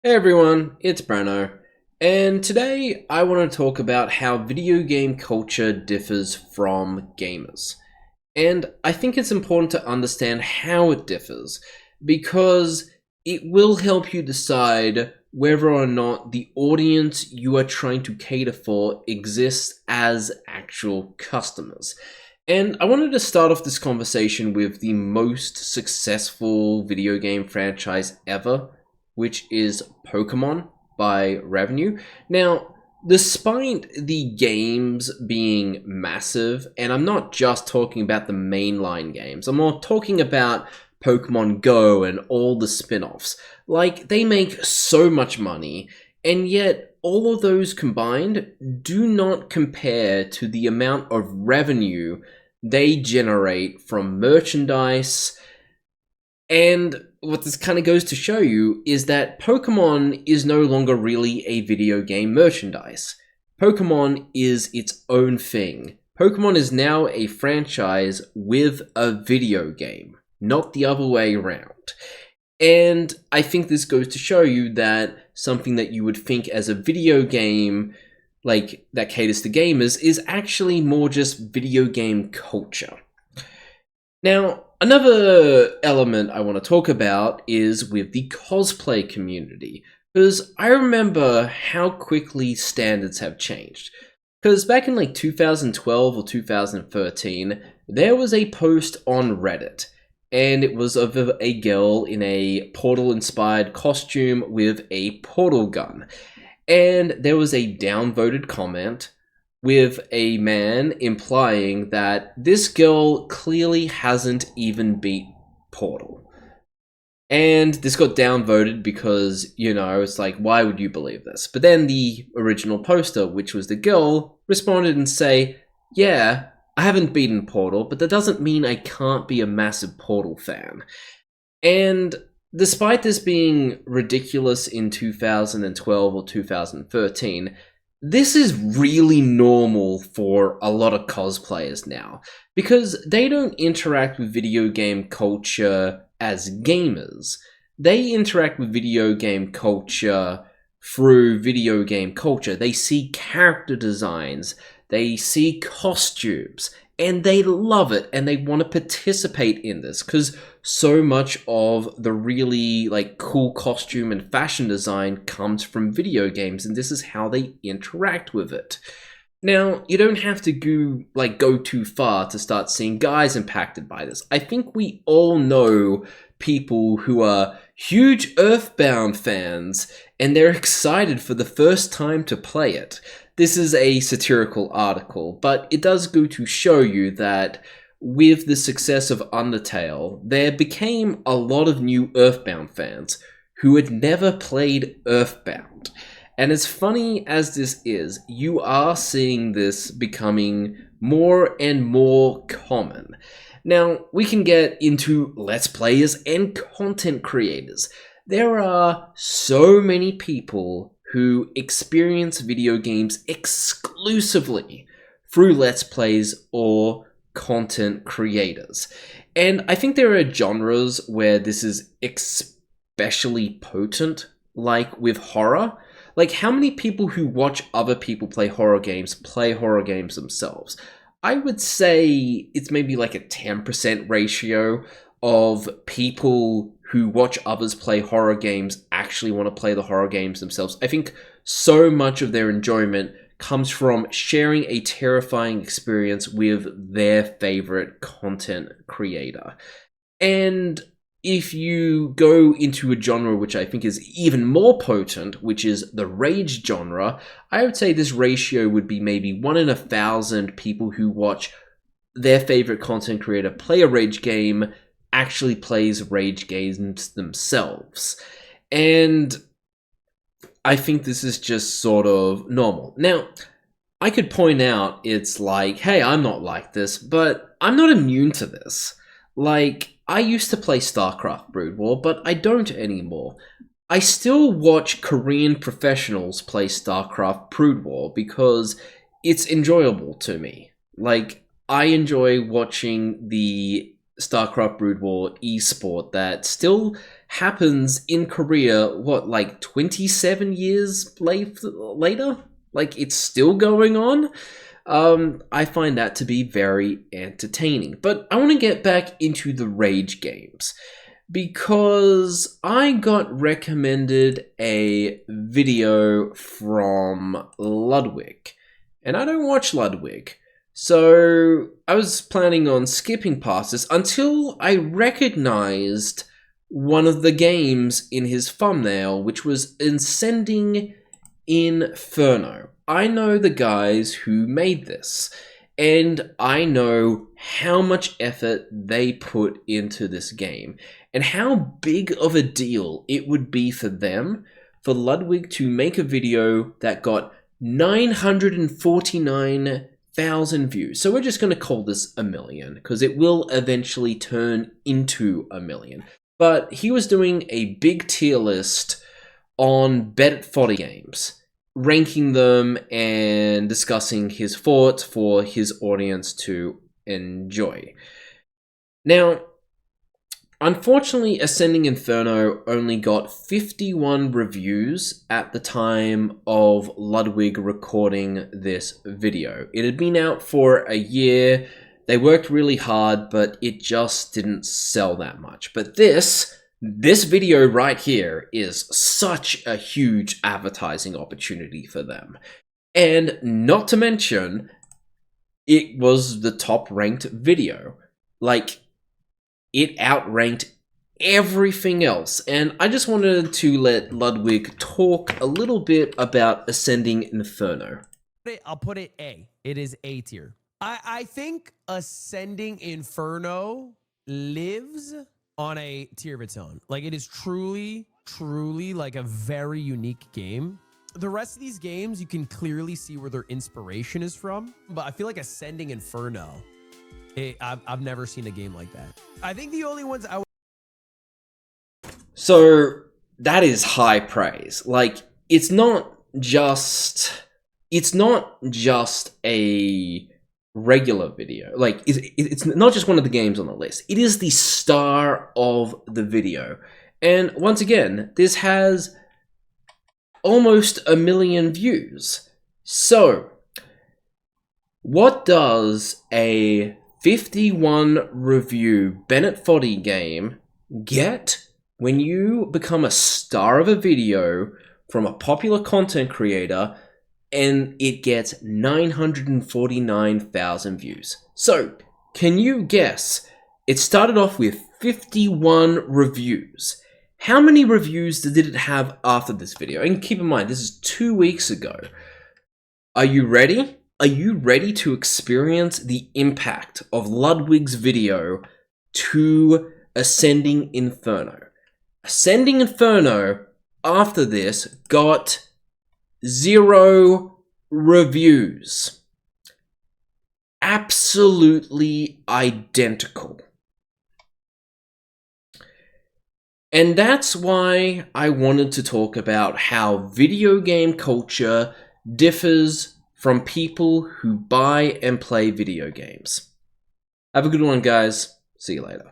Hey everyone, it's Brano, and today I want to talk about how video game culture differs from gamers. And I think it's important to understand how it differs because it will help you decide whether or not the audience you are trying to cater for exists as actual customers. And I wanted to start off this conversation with the most successful video game franchise ever, which is Pokemon by revenue. Now, despite the games being massive, and I'm not just talking about the mainline games, I'm more talking about Pokemon Go and all the spin offs. Like, they make so much money, and yet all of those combined do not compare to the amount of revenue they generate from merchandise. And what this kind of goes to show you is that Pokemon is no longer really a video game merchandise. Pokemon is its own thing. Pokemon is now a franchise with a video game, not the other way around. And I think this goes to show you that something that you would think as a video game, like that caters to gamers, is actually more just video game culture. Now, another element I want to talk about is with the cosplay community, because I remember how quickly standards have changed. Because back in like 2012 or 2013, there was a post on Reddit, and it was of a girl in a Portal inspired costume with a portal gun. And there was a downvoted comment with a man implying that this girl clearly hasn't even beat Portal. And this got downvoted because, it's like, why would you believe this? But then the original poster, which was the girl, responded and say, yeah, I haven't beaten Portal, but that doesn't mean I can't be a massive Portal fan. And despite this being ridiculous in 2012 or 2013, this is really normal for a lot of cosplayers now, because they don't interact with video game culture as gamers. They interact with video game culture through video game culture. They see character designs, they see costumes, and they love it and they want to participate in this because so much of the really cool costume and fashion design comes from video games, and this is how they interact with it. Now, you don't have to go too far to start seeing guys impacted by this. I think we all know people who are huge Earthbound fans and they're excited for the first time to play it. This is a satirical article, but it does go to show you that with the success of Undertale, there became a lot of new Earthbound fans who had never played Earthbound. And as funny as this is, you are seeing this becoming more and more common. Now, we can get into Let's Players and content creators. There are so many people who experience video games exclusively through Let's Plays or content creators. And I think there are genres where this is especially potent, like with horror. Like, how many people who watch other people play horror games themselves? I would say it's maybe like a 10% ratio of people who watch others play horror games actually want to play the horror games themselves. I think so much of their enjoyment comes from sharing a terrifying experience with their favorite content creator. And if you go into a genre which I think is even more potent, which is the rage genre, I would say this ratio would be maybe 1 in 1,000 people who watch their favorite content creator play a rage game actually plays rage games themselves. And I think this is just sort of normal. Now, I could point out it's like, hey, I'm not like this, but I'm not immune to this. Like, I used to play StarCraft Brood War, but I don't anymore. I still watch Korean professionals play StarCraft Brood War because it's enjoyable to me. Like, I enjoy watching the StarCraft Brood War esport that still happens in Korea, what, like 27 years later? Like, it's still going on? I find that to be very entertaining. But I want to get back into the Rage games, because I got recommended a video from Ludwig, and I don't watch Ludwig. So I was planning on skipping past this until I recognized one of the games in his thumbnail, which was Ascending Inferno. I know the guys who made this, and I know how much effort they put into this game, and how big of a deal it would be for them, for Ludwig to make a video that got 949,000 views. So we're just going to call this 1 million, because it will eventually turn into 1 million. But he was doing a big tier list on Bennett Foddy games, ranking them and discussing his thoughts for his audience to enjoy. Now, unfortunately, Ascending Inferno only got 51 reviews at the time of Ludwig recording this video. It had been out for a year. They worked really hard, but it just didn't sell that much. But this video right here is such a huge advertising opportunity for them. And not to mention, it was the top ranked video. Like, it outranked everything else. And I just wanted to let Ludwig talk a little bit about Ascending Inferno. I'll put it A. It is A tier. I think Ascending Inferno lives on a tier of its own. Like, it is truly like a very unique game. The rest of these games, you can clearly see where their inspiration is from, but I feel like Ascending Inferno, I've never seen a game like that. I think the only ones I would... So that is high praise. Like, it's not just a regular video. Like, it's not just one of the games on the list. It is the star of the video. And once again, this has almost 1 million views. So, what does a 51 review Bennett Foddy game get when you become a star of a video from a popular content creator and it gets 949,000 views? So, can you guess? It started off with 51 reviews. How many reviews did it have after this video? And keep in mind, this is 2 weeks ago. Are you ready? Are you ready to experience the impact of Ludwig's video to Ascending Inferno? Ascending Inferno, after this, got 0 reviews. Absolutely identical. And that's why I wanted to talk about how video game culture differs from people who buy and play video games. Have a good one, guys. See you later.